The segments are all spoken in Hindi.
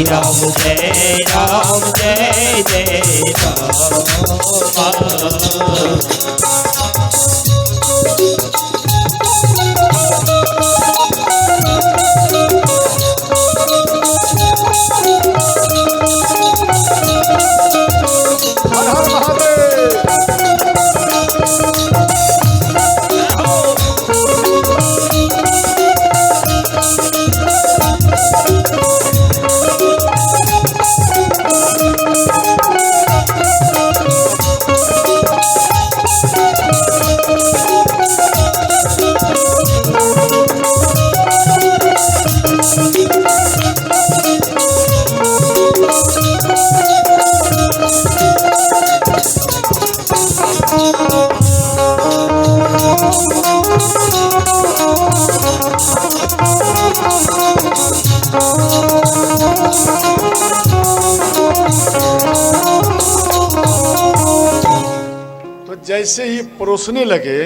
राम जय जय जैसे ही परोसने लगे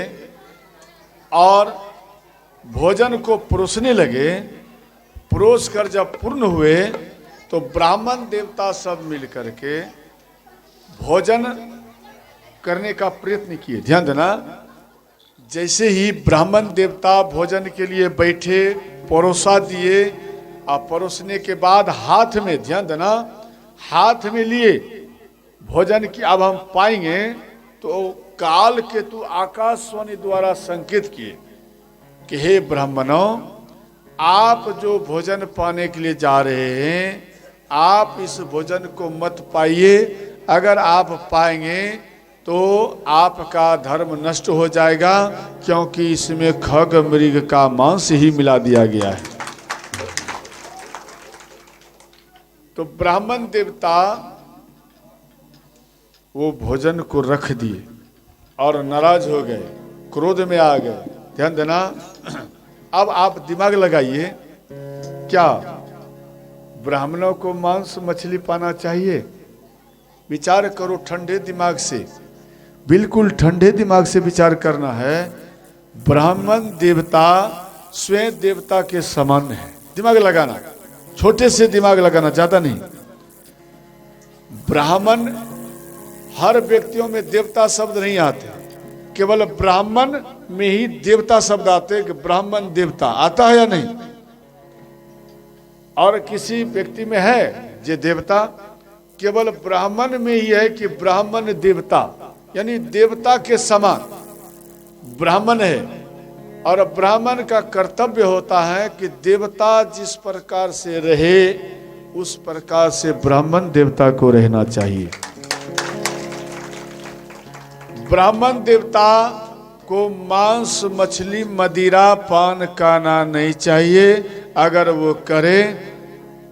और भोजन को परोसने लगे, परोस कर जब पूर्ण हुए तो ब्राह्मण देवता सब मिल करके भोजन करने का प्रयत्न किए। ध्यान देना, जैसे ही ब्राह्मण देवता भोजन के लिए बैठे, परोसा दिए और परोसने के बाद हाथ में, ध्यान देना, हाथ में लिए भोजन की अब हम पाएंगे तो काल केतु आकाशवाणी द्वारा संकेत किए कि हे ब्राह्मणों, आप जो भोजन पाने के लिए जा रहे हैं, आप इस भोजन को मत पाइए। अगर आप पाएंगे तो आपका धर्म नष्ट हो जाएगा, क्योंकि इसमें खग मृग का मांस ही मिला दिया गया है। तो ब्राह्मण देवता वो भोजन को रख दिए और नाराज हो गए, क्रोध में आ गए। ध्यान देना, अब आप दिमाग लगाइए, क्या ब्राह्मणों को मांस मछली पाना चाहिए? विचार करो ठंडे दिमाग से, बिल्कुल ठंडे दिमाग से विचार करना है। ब्राह्मण देवता स्वयं देवता के समान है। दिमाग लगाना, छोटे से दिमाग लगाना, ज्यादा नहीं। ब्राह्मण, हर व्यक्तियों में देवता शब्द नहीं आते, केवल ब्राह्मण में ही देवता शब्द आते कि ब्राह्मण देवता आता है या नहीं? और किसी व्यक्ति में है जे देवता? केवल ब्राह्मण में ही है कि ब्राह्मण देवता, यानी देवता के समान ब्राह्मण है। और ब्राह्मण का कर्तव्य होता है कि देवता जिस प्रकार से रहे उस प्रकार से ब्राह्मण देवता को रहना चाहिए। ब्राह्मण देवता को मांस मछली मदिरा पान करना नहीं चाहिए। अगर वो करे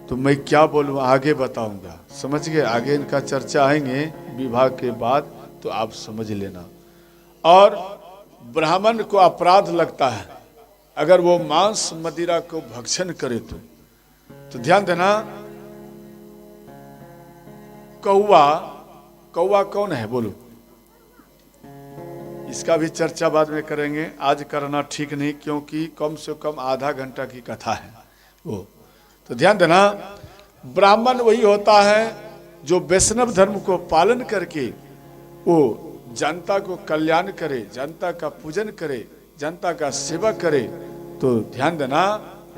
तो मैं क्या बोलूँ, आगे बताऊंगा, समझ गए? आगे इनका चर्चा आएंगे विवाह के बाद, तो आप समझ लेना। और ब्राह्मण को अपराध लगता है अगर वो मांस मदिरा को भक्षण करे तो ध्यान देना, कौवा, कौवा कौन है बोलो? इसका भी चर्चा बाद में करेंगे, आज करना ठीक नहीं, क्योंकि कम से कम आधा घंटा की कथा है वो। तो ध्यान देना, ब्राह्मण वही होता है जो वैष्णव धर्म को पालन करके वो जनता को कल्याण करे, जनता का पूजन करे, जनता का सेवा करे। तो ध्यान देना,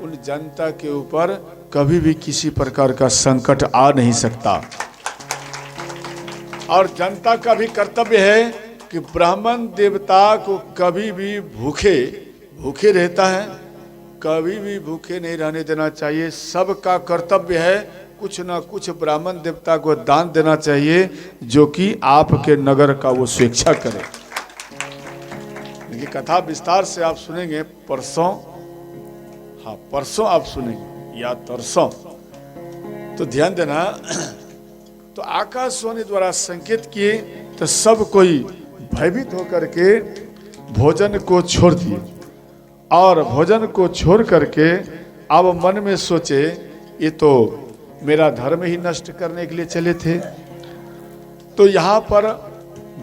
उन जनता के ऊपर कभी भी किसी प्रकार का संकट आ नहीं सकता। और जनता का भी कर्तव्य है कि ब्राह्मण देवता को कभी भी भूखे रहता है, कभी भी भूखे नहीं रहने देना चाहिए। सबका कर्तव्य है कुछ ना कुछ ब्राह्मण देवता को दान देना चाहिए, जो कि आपके नगर का वो स्वेच्छा करे। ये कथा विस्तार से आप सुनेंगे परसों, हाँ परसों आप सुनेंगे या तरसों। तो ध्यान देना, तो आकाशवाणी द्वारा संकेत किए तो सब कोई भयभीत होकर के भोजन को छोड़ दिए। और भोजन को छोड़ करके अब मन में सोचे, ये तो मेरा धर्म ही नष्ट करने के लिए चले थे। तो यहाँ पर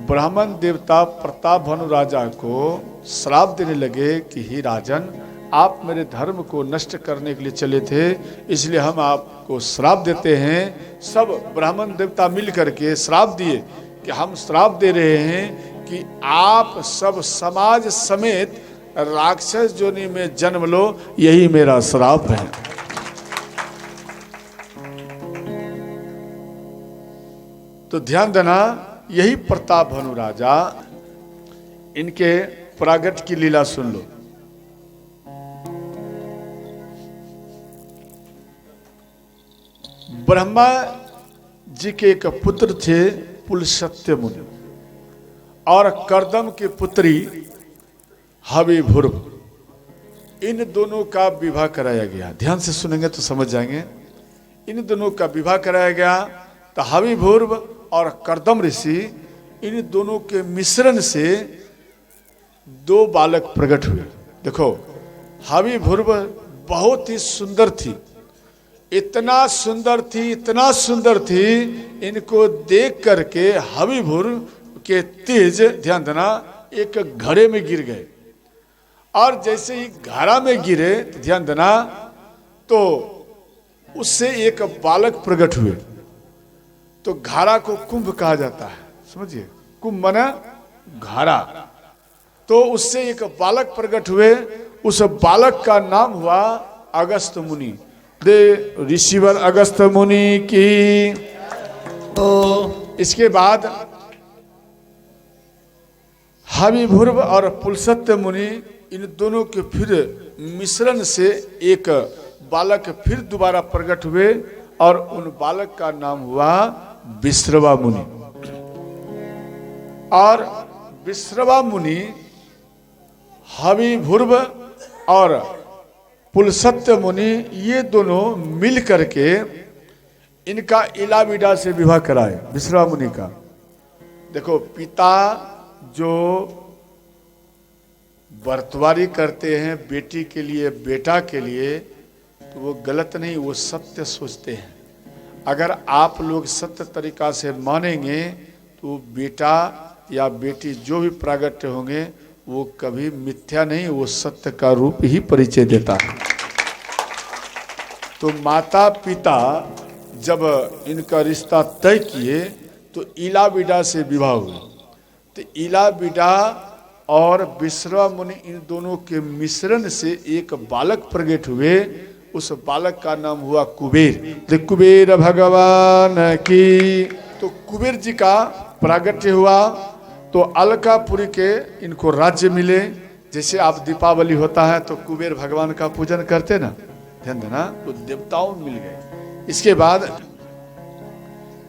ब्राह्मण देवता प्रताप भानु राजा को श्राप देने लगे कि हे राजन, आप मेरे धर्म को नष्ट करने के लिए चले थे, इसलिए हम आपको श्राप देते हैं। सब ब्राह्मण देवता मिल करके श्राप दिए कि हम श्राप दे रहे हैं कि आप सब समाज समेत राक्षस योनि में जन्म लो, यही मेरा श्राप है। तो ध्यान देना, यही प्रताप भानु राजा, इनके प्रागट की लीला सुन लो। ब्रह्मा जी के एक पुत्र थे पुलस्त्य मुनि, और कर्दम की पुत्री हविभुर्व। इन दोनों का विवाह कराया गया। ध्यान से सुनेंगे तो समझ जाएंगे। इन दोनों का विवाह कराया गया। तो हविभुर्व और कर्दम ऋषि, इन दोनों के मिश्रण से दो बालक प्रकट हुए। देखो, हविभुर्व बहुत ही सुंदर थी, इतना सुंदर थी, इतना सुंदर थी, इनको देख करके हविभुर्व के तेज, ध्यान देना, एक घड़े में गिर गए। और जैसे ही घड़ा में गिरे, तो ध्यान देना, तो उससे एक बालक प्रकट हुए। तो घड़ा को कुंभ कहा जाता है, समझिए, कुंभ माना घड़ा। तो उससे एक बालक प्रकट हुए। उस बालक का नाम हुआ अगस्त मुनि। दे ऋषिवर अगस्त मुनि की। तो इसके बाद हविभुर्व और पुलस्त्य मुनि, इन दोनों के फिर मिश्रण से एक बालक फिर दोबारा प्रकट हुए, और उन बालक का नाम हुआ विश्रवा मुनि। और विश्रवा मुनि हविभुर्व और पुलस्त्य मुनि, ये दोनों मिल करके इनका इलाविडा से विवाह कराए, विश्रवा मुनि का। देखो, पिता जो बर्तवारी करते हैं बेटी के लिए, बेटा के लिए, तो वो गलत नहीं, वो सत्य सोचते हैं। अगर आप लोग सत्य तरीका से मानेंगे तो बेटा या बेटी जो भी प्रागट्य होंगे वो कभी मिथ्या नहीं, वो सत्य का रूप ही परिचय देता है। तो माता पिता जब इनका रिश्ता तय किए तो इलाविडा से विवाह हुए। तो इलाविडा और विश्रवा मुनि, इन दोनों के मिश्रण से एक बालक प्रकट हुए। उस बालक का नाम हुआ कुबेर। तो कुबेर भगवान की। तो कुबेर जी का प्रागट्य हुआ। तो अलकापुरी के इनको राज्य मिले। जैसे आप दीपावली होता है तो कुबेर भगवान का पूजन करते ना, ध्यान देना, तो देवताओं मिल गए। इसके बाद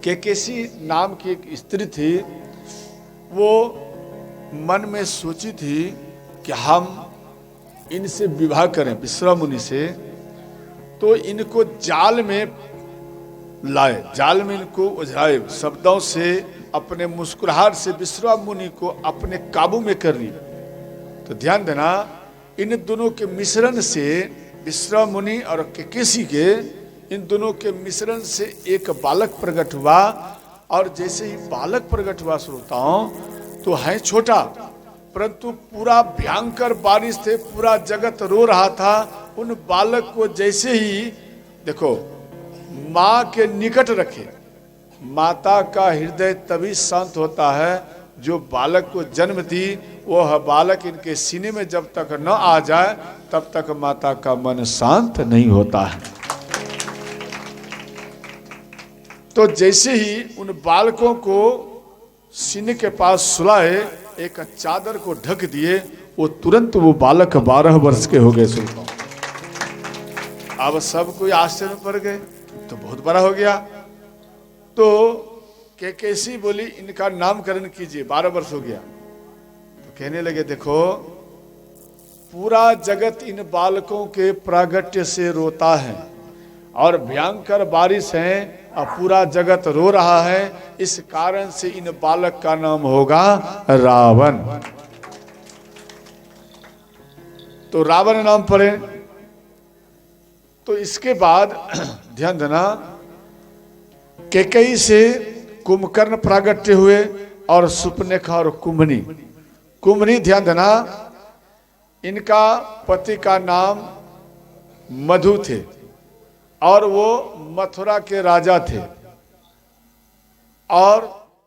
केकेसी नाम की एक स्त्री थी, वो मन में सोची थी कि हम इनसे विवाह करें, विश्रवा मुनि से। तो इनको जाल में लाए, जाल में इनको उलझाए, शब्दों से, अपने मुस्कुराहट से विश्रवा मुनि को अपने काबू में कर ली। तो ध्यान देना, इन दोनों के मिश्रण से, विश्रवा मुनि और केकेसी के, इन दोनों के मिश्रण से एक बालक प्रकट हुआ। और जैसे ही बालक प्रकट हुआ श्रोताओं, तो है छोटा, परंतु पूरा भयंकर बारिश थे, पूरा जगत रो रहा था। उन बालक को जैसे ही, देखो, माँ के निकट रखे, माता का हृदय तभी शांत होता है जो बालक को जन्म दी। वह बालक इनके सीने में जब तक न आ जाए तब तक माता का मन शांत नहीं होता है। तो जैसे ही उन बालकों को सीने के पास सुलाए, एक चादर को ढक दिए, वो तुरंत वो बालक 12 वर्ष के हो गए। सुनता अब सब कोई आश्चर्य में पड़ गए, तो बहुत बड़ा हो गया। तो केकेसी बोली, इनका नामकरण कीजिए, 12 वर्ष हो गया। तो कहने लगे, देखो, पूरा जगत इन बालकों के प्रागट्य से रोता है, और भयंकर बारिश है, और पूरा जगत रो रहा है। इस कारण से इन बालक का नाम होगा रावण। तो रावण नाम पड़े। तो इसके बाद ध्यान देना, कैकेयी से कुंभकर्ण प्रागट्य हुए, और सुपनेखा और कुंभनी। कुंभनी, ध्यान देना, इनका पति का नाम मधु थे और वो मथुरा के राजा थे। और